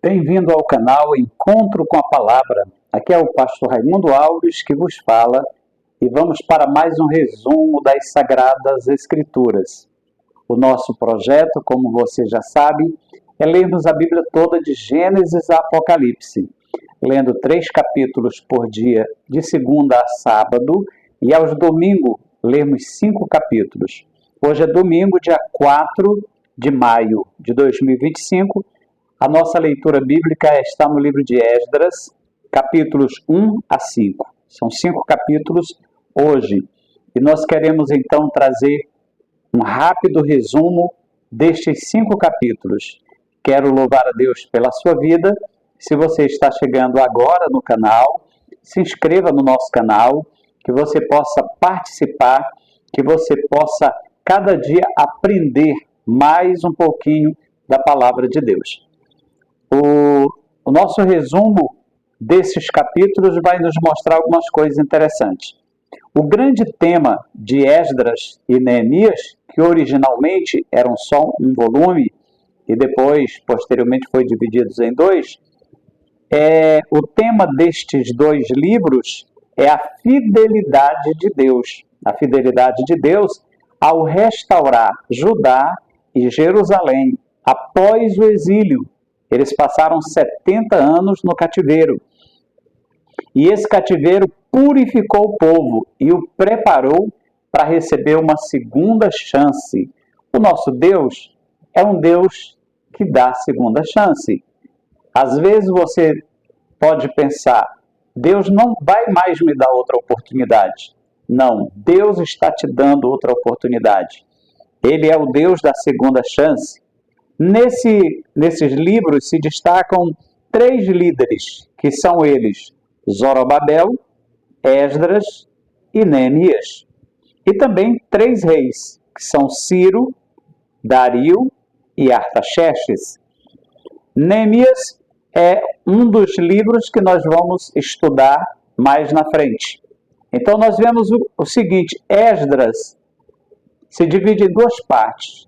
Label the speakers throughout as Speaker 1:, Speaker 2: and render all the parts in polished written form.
Speaker 1: Bem-vindo ao canal Encontro com a Palavra. Aqui é o pastor Raimundo Alves que vos fala e vamos para mais um resumo das Sagradas Escrituras. O nosso projeto, como você já sabe, é lermos a Bíblia toda de Gênesis a Apocalipse, lendo 3 capítulos por dia de segunda a sábado e aos domingos lermos 5 capítulos. Hoje é domingo, dia 4 de maio de 2025. A nossa leitura bíblica está no livro de Esdras, capítulos 1 a 5. São 5 capítulos hoje. E nós queremos então trazer um rápido resumo destes 5 capítulos. Quero louvar a Deus pela sua vida. Se você está chegando agora no canal, se inscreva no nosso canal, que você possa participar, que você possa cada dia aprender mais um pouquinho da palavra de Deus. O nosso resumo desses capítulos vai nos mostrar algumas coisas interessantes. O grande tema de Esdras e Neemias, que originalmente eram só um volume e depois, posteriormente, foi dividido em 2, o tema destes 2 livros é a fidelidade de Deus. A fidelidade de Deus ao restaurar Judá e Jerusalém após o exílio. Eles passaram 70 anos no cativeiro. E esse cativeiro purificou o povo e o preparou para receber uma segunda chance. O nosso Deus é um Deus que dá segunda chance. Às vezes você pode pensar, Deus não vai mais me dar outra oportunidade. Não, Deus está te dando outra oportunidade. Ele é o Deus da segunda chance. Nesses livros se destacam 3 líderes, que são eles Zorobabel, Esdras e Neemias. E também 3 reis, que são Ciro, Dario e Artaxerxes. Neemias é um dos livros que nós vamos estudar mais na frente. Então nós vemos o seguinte, Esdras se divide em 2 partes.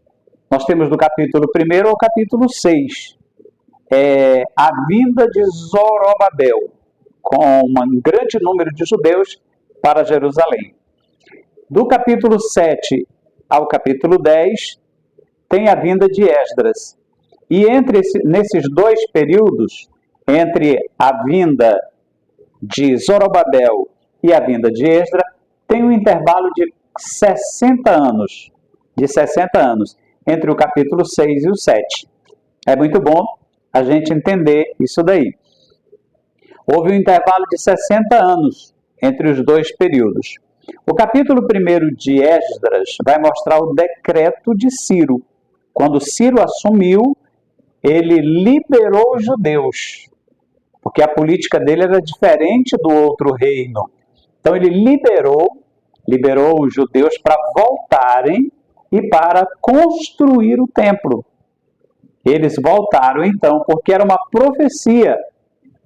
Speaker 1: Nós temos do capítulo 1 ao capítulo 6, a vinda de Zorobabel, com um grande número de judeus para Jerusalém. Do capítulo 7 ao capítulo 10, tem a vinda de Esdras. E nesses 2 períodos, entre a vinda de Zorobabel e a vinda de Esdras, tem um intervalo de 60 anos. Entre o capítulo 6 e o 7. É muito bom a gente entender isso daí. Houve um intervalo de 60 anos entre os 2 períodos. O capítulo 1 de Esdras vai mostrar o decreto de Ciro. Quando Ciro assumiu, ele liberou os judeus, porque a política dele era diferente do outro reino. Então ele liberou os judeus para voltarem e para construir o templo. Eles voltaram então, porque era uma profecia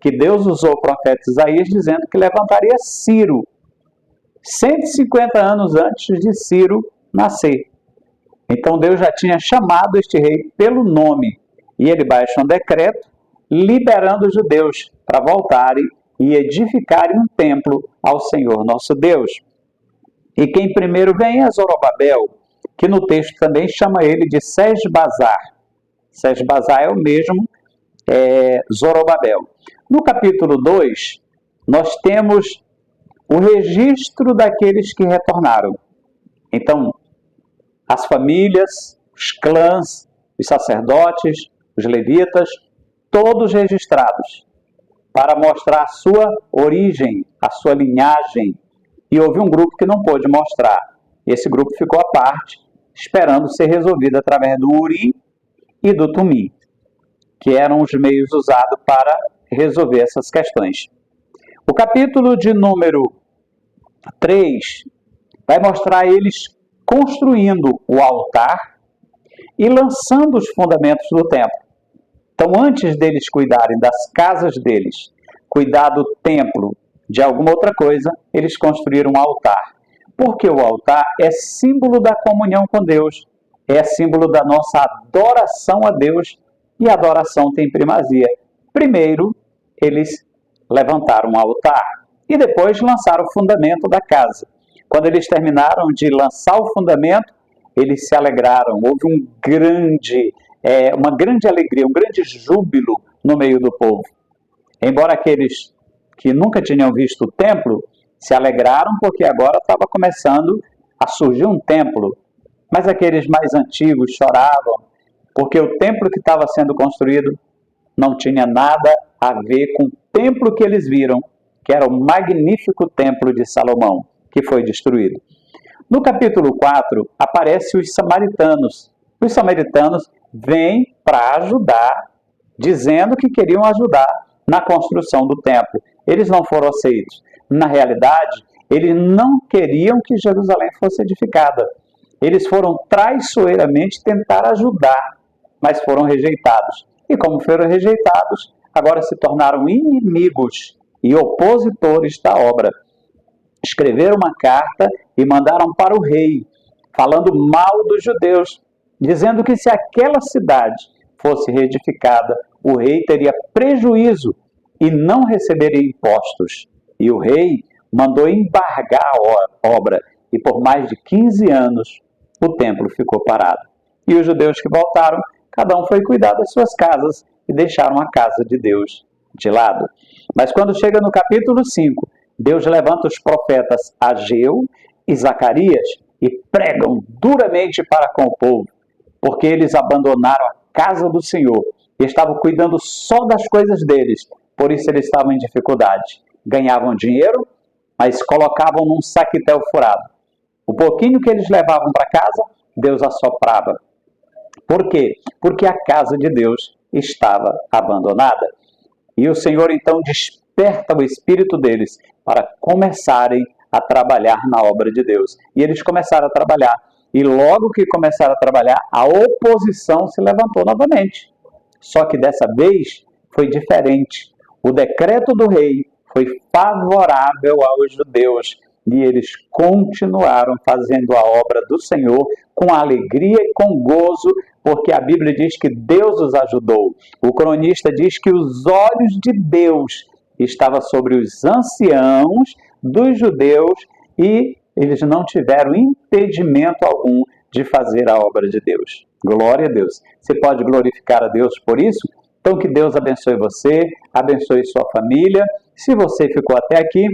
Speaker 1: que Deus usou o profeta Isaías dizendo que levantaria Ciro, 150 anos antes de Ciro nascer. Então Deus já tinha chamado este rei pelo nome, e ele baixa um decreto liberando os judeus para voltarem e edificarem um templo ao Senhor nosso Deus. E quem primeiro vem é Zorobabel, que no texto também chama ele de Sesbazar. Sesbazar é o mesmo Zorobabel. No capítulo 2, nós temos o registro daqueles que retornaram. Então, as famílias, os clãs, os sacerdotes, os levitas, todos registrados, para mostrar a sua origem, a sua linhagem. E houve um grupo que não pôde mostrar. Esse grupo ficou à parte, esperando ser resolvido através do Urim e do Tumim, que eram os meios usados para resolver essas questões. O capítulo de número 3 vai mostrar eles construindo o altar e lançando os fundamentos do templo. Então, antes deles cuidarem das casas deles, cuidar do templo, de alguma outra coisa, eles construíram um altar. Porque o altar é símbolo da comunhão com Deus, é símbolo da nossa adoração a Deus, e a adoração tem primazia. Primeiro, eles levantaram um altar e depois lançaram o fundamento da casa. Quando eles terminaram de lançar o fundamento, eles se alegraram. Houve uma grande alegria, um grande júbilo no meio do povo. Embora aqueles que nunca tinham visto o templo se alegraram porque agora estava começando a surgir um templo. Mas aqueles mais antigos choravam porque o templo que estava sendo construído não tinha nada a ver com o templo que eles viram, que era o magnífico templo de Salomão, que foi destruído. No capítulo 4, aparecem os samaritanos. Os samaritanos vêm para ajudar, dizendo que queriam ajudar na construção do templo. Eles não foram aceitos. Na realidade, eles não queriam que Jerusalém fosse edificada. Eles foram traiçoeiramente tentar ajudar, mas foram rejeitados. E como foram rejeitados, agora se tornaram inimigos e opositores da obra. Escreveram uma carta e mandaram para o rei, falando mal dos judeus, dizendo que se aquela cidade fosse reedificada, o rei teria prejuízo e não receberia impostos. E o rei mandou embargar a obra, e por mais de 15 anos o templo ficou parado. E os judeus que voltaram, cada um foi cuidar das suas casas e deixaram a casa de Deus de lado. Mas quando chega no capítulo 5, Deus levanta os profetas Ageu e Zacarias e pregam duramente para com o povo, porque eles abandonaram a casa do Senhor e estavam cuidando só das coisas deles, por isso eles estavam em dificuldade. Ganhavam dinheiro, mas colocavam num saquetel furado. O pouquinho que eles levavam para casa, Deus assoprava. Por quê? Porque a casa de Deus estava abandonada. E o Senhor então desperta o espírito deles para começarem a trabalhar na obra de Deus. E eles começaram a trabalhar. E logo que começaram a trabalhar, a oposição se levantou novamente. Só que dessa vez foi diferente. O decreto do rei foi favorável aos judeus e eles continuaram fazendo a obra do Senhor com alegria e com gozo, porque a Bíblia diz que Deus os ajudou. O cronista diz que os olhos de Deus estavam sobre os anciãos dos judeus e eles não tiveram impedimento algum de fazer a obra de Deus. Glória a Deus. Você pode glorificar a Deus por isso? Então que Deus abençoe você, abençoe sua família. Se você ficou até aqui,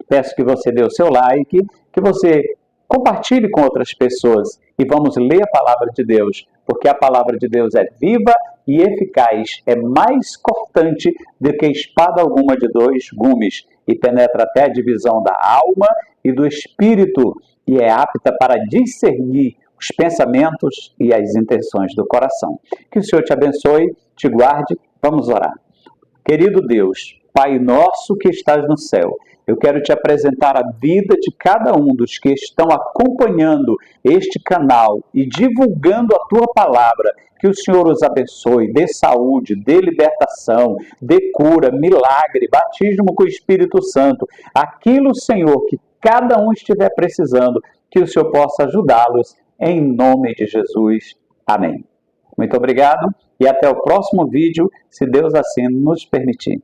Speaker 1: peço que você dê o seu like, que você compartilhe com outras pessoas e vamos ler a palavra de Deus, porque a palavra de Deus é viva e eficaz, é mais cortante do que espada alguma de 2 gumes e penetra até a divisão da alma e do espírito e é apta para discernir os pensamentos e as intenções do coração. Que o Senhor te abençoe, te guarde. Vamos orar. Querido Deus, Pai nosso que estás no céu, eu quero te apresentar a vida de cada um dos que estão acompanhando este canal e divulgando a tua palavra. Que o Senhor os abençoe, dê saúde, dê libertação, dê cura, milagre, batismo com o Espírito Santo. Aquilo, Senhor, que cada um estiver precisando, que o Senhor possa ajudá-los, em nome de Jesus. Amém. Muito obrigado e até o próximo vídeo, se Deus assim nos permitir.